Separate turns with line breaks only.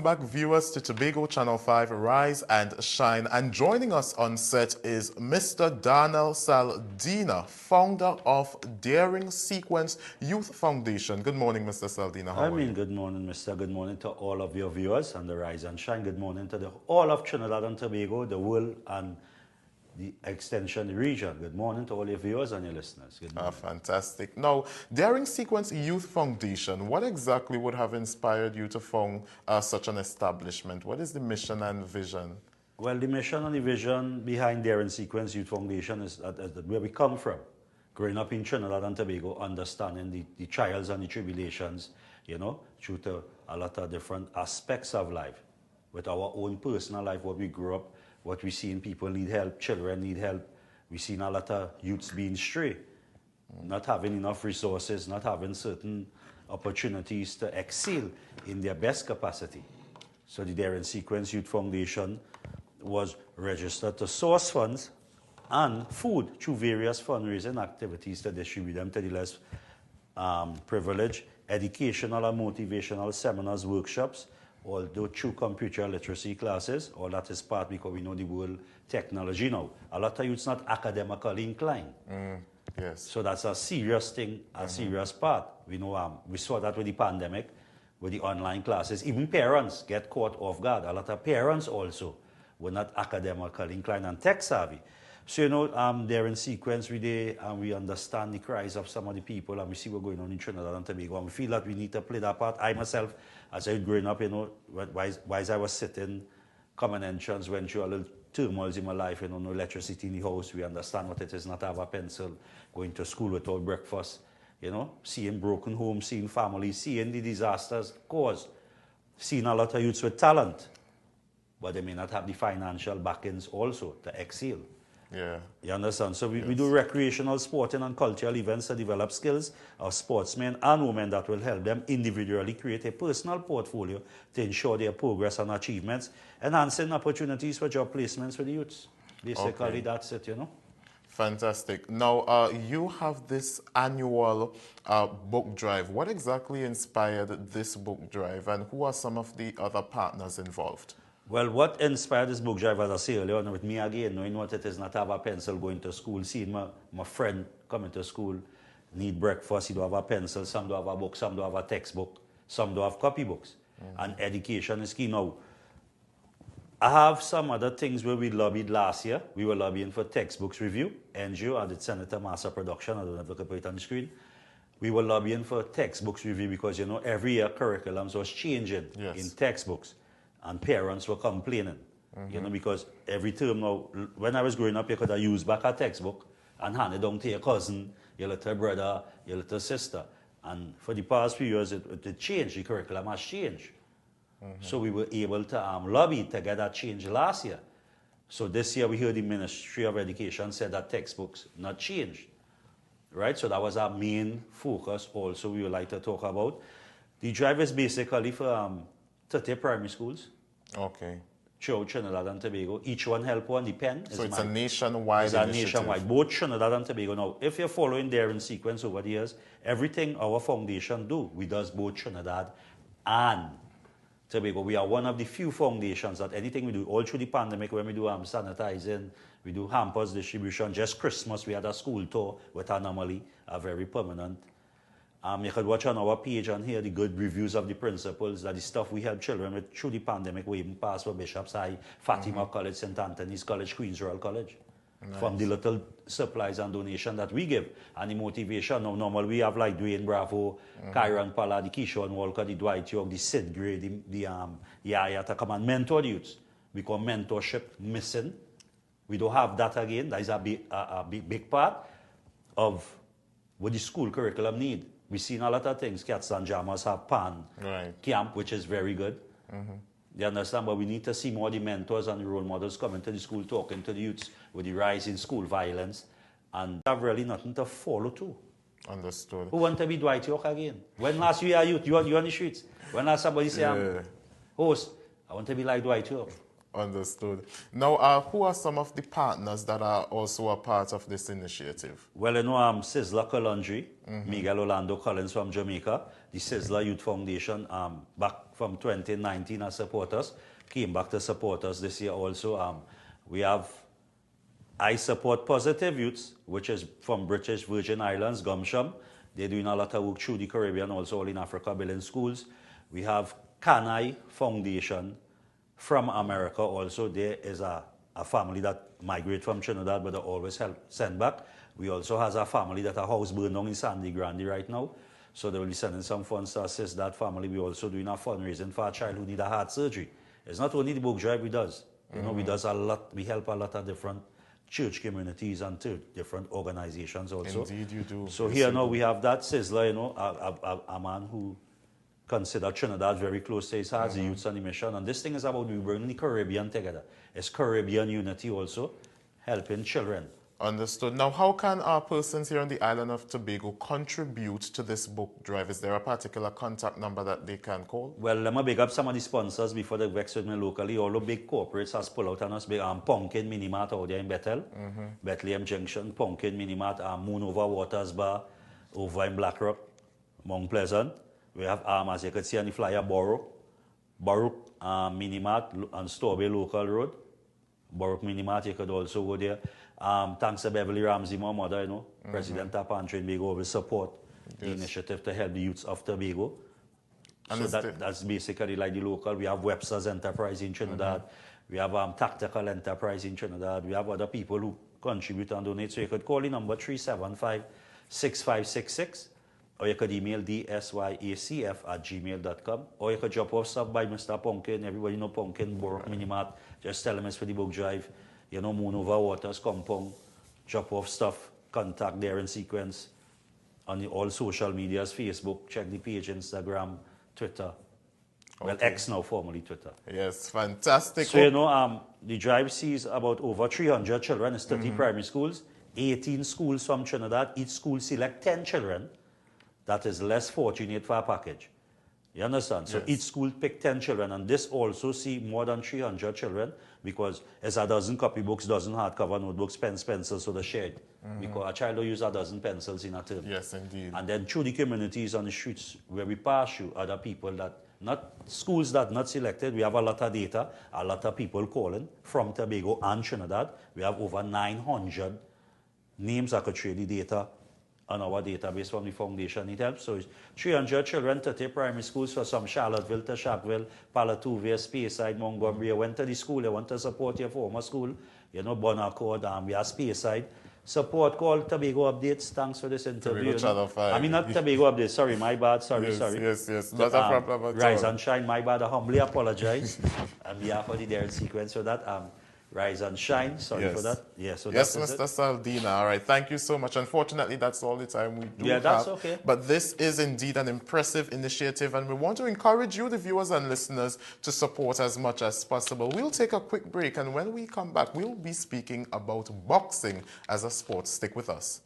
Welcome back, viewers, to Tobago Channel 5, Rise and Shine. And joining us on set is Mr. Darnell Saldina, founder of Daring Sequence Youth Foundation. Good morning, Mr. Saldina. How are you?
Good morning, Mr. Good morning to all of your viewers on the Rise and Shine. Good morning to all of Trinidad and Tobago, the world, and the extension region. Good morning to all your viewers and your listeners. Good morning.
Fantastic. Now, Daring Sequence Youth Foundation, what exactly would have inspired you to found such an establishment? What is the mission and vision?
Well, the mission and the vision behind Daring Sequence Youth Foundation is where we come from. Growing up in Trinidad and Tobago, understanding the trials and the tribulations, through to a lot of different aspects of life. With our own personal life, what we grew up, what we see in people need help, children need help. We seen a lot of youths being stray, not having enough resources, not having certain opportunities to excel in their best capacity. So the Daring Sequence Youth Foundation was registered to source funds and food through various fundraising activities to distribute them to the less privileged, educational and motivational seminars, workshops, although through computer literacy classes. All that is part because we know the world technology now. A lot of youths not academically inclined.
Yes.
So that's a serious thing, a serious part. We know we saw that with the pandemic, with the online classes. Even parents get caught off guard. A lot of parents also were not academically inclined and tech savvy. So, they're in sequence and we understand the cries of some of the people, and we see what's going on in Trinidad and Tobago, and we feel that we need to play that part. I myself, as I was growing up, while I was sitting, common entrance, went through a little turmoil in my life, no electricity in the house. We understand what it is not to have a pencil, going to school without breakfast, seeing broken homes, seeing families, seeing the disasters caused, seeing a lot of youths with talent, but they may not have the financial backings also to excel.
Yeah.
You understand? So we do recreational, sporting and cultural events to develop skills of sportsmen and women that will help them individually create a personal portfolio to ensure their progress and achievements, enhancing opportunities for job placements for the youths. Basically, that's it,
Fantastic. Now, you have this annual book drive. What exactly inspired this book drive, and who are some of the other partners involved?
Well, what inspired this book drive, as I say earlier on, with me again, knowing what it is not to have a pencil going to school, seeing my friend coming to school, need breakfast, he don't have a pencil, some don't have a book, some don't have a textbook, some don't have copybooks. And education is key. Now, I have some other things where we lobbied last year. We were lobbying for textbooks review, NGO, I did Senator Master Production, I don't know if I can put it on the screen. We were lobbying for textbooks review because, every year curriculums was changing in textbooks. And parents were complaining, because every term now, when I was growing up, you could have used back a textbook and hand it down to your cousin, your little brother, your little sister. And for the past few years, it changed. The curriculum has changed. So we were able to lobby to get that change last year. So this year, we heard the Ministry of Education said that textbooks not changed. Right? So that was our main focus also we would like to talk about. The drive is basically for 30 primary schools.
Okay.
Throughout Trinidad and Tobago. Each one help one, the pen.
So it's a nationwide initiative.
Nationwide, both Trinidad and Tobago. Now, if you're following Daring Sequence over the years, everything our foundation do, we does both Trinidad and Tobago. We are one of the few foundations that anything we do, all through the pandemic, when we do sanitizing, we do hampers distribution. Just Christmas, we had a school tour with Anomaly, a very permanent. You could watch on our page and hear the good reviews of the principals, that the stuff we help children with through the pandemic. We even passed for Bishop's High, Fatima College, St. Anthony's College, Queen's Royal College. Nice. From the little supplies and donation that we give. And the motivation, now normally we have like Dwayne Bravo, Kyron Pala, the Keyshawn Walker, the Dwight York, the Sid Gray, the Yaya to come and mentor the youths. Because mentorship missing. We don't have that again. That is a big part of what the school curriculum need. We've seen a lot of things. Cats and Jammers have PAN camp, which is very good. You understand? But we need to see more of the mentors and the role models coming to the school, talking to the youths with the rise in school violence. And have really nothing to follow to.
Understood.
Who want to be Dwight York again? When last you are youth, you on the streets. When last somebody say, host, I want to be like Dwight York.
Understood. Now, who are some of the partners that are also a part of this initiative?
Well, Sizzler Kalundry, Miguel Orlando Collins from Jamaica, the Sizzler Youth Foundation, back from 2019 as supporters, came back to support us this year also. We have I Support Positive Youths, which is from British Virgin Islands, Gumsham. They're doing a lot of work through the Caribbean, also all in Africa, building schools. We have Kanai Foundation from America also. There is a family that migrate from Trinidad, but they always help send back. We also has a family that a house burned down in Sandy Grande right now. So they will be sending some funds to assist that family. We're also doing a fundraising for a child who need a heart surgery. It's not only the book drive we does. You know, we does a lot, we help a lot of different church communities and different organizations also.
Indeed you do.
So
yes,
here now we have that Sizzler, you know, a man who consider Trinidad very close to his heart, the youths on the mission. And this thing is about we bringing the Caribbean together. It's Caribbean unity also, helping children.
Understood. Now, how can our persons here on the island of Tobago contribute to this book drive? Is there a particular contact number that they can call?
Well, let me big up some of the sponsors before they vex with me locally. All the big corporates has pulled out on us. Big Pumpkin Minimart out there in Bethel, Bethlehem Junction, Pumpkin Minimart, Moon Over Waters Bar over in Blackrock, Mount Pleasant. We have, as you can see on the flyer, Baruch Minimart on Storby Local Road. Baruch Minimart, you could also go there. Thanks to Beverly Ramsey, my mother, you know, President of Pantry in Tobago will support the initiative to help the youths of Tobago. So that's basically like the local. We have Webster's Enterprise in Trinidad. We have Tactical Enterprise in Trinidad. We have other people who contribute and donate. So you could call the number 375-6566, or you could email dsyacf@gmail.com, or you could drop off stuff by Mr. Pumpkin. Everybody know Pumpkin, Baruch Minimart. Just tell them it's for the book drive. You know, Moon Over Waters, Compound, drop off stuff, contact there in sequence on all social medias, Facebook, check the page, Instagram, Twitter. Well, X now, formerly Twitter.
Yes, fantastic.
So, you know, the drive sees about over 300 children. It's 30 primary schools, 18 schools from Trinidad. Each school select 10 children. That is less fortunate for a package. You understand? So each school pick 10 children, and this also see more than 300 children because it's a dozen copybooks, dozen hardcover notebooks, pens, pencils, so they shared. Because a child will use a dozen pencils in a term.
Yes, indeed.
And then through the communities on the streets where we pass through other people that, not schools that not selected, we have a lot of data, a lot of people calling from Tobago and Trinidad. We have over 900 names that could trade the data on our database from the foundation. It helps. So it's 300 children, 30 primary schools for some Charlottesville to Shackville, Palatuvia, Speyside, Montgomery. Went to the school, you want to support your former school, you know, Bonaccord, we have Speyside. Support, call Tobago Updates. Thanks for this interview. I mean, not Tobago Updates. Sorry, my bad. Sorry.
Yes. Not a problem at
Rise
all.
and Shine, my bad. I humbly apologize on behalf of the Darren sequence for that. Rise and Shine. Sorry for that. Yeah, so
yes, Mr. Saldina. All right. Thank you so much. Unfortunately, that's all the time we do have.
That's okay.
But this is indeed an impressive initiative, and we want to encourage you, the viewers and listeners, to support as much as possible. We'll take a quick break, and when we come back, we'll be speaking about boxing as a sport. Stick with us.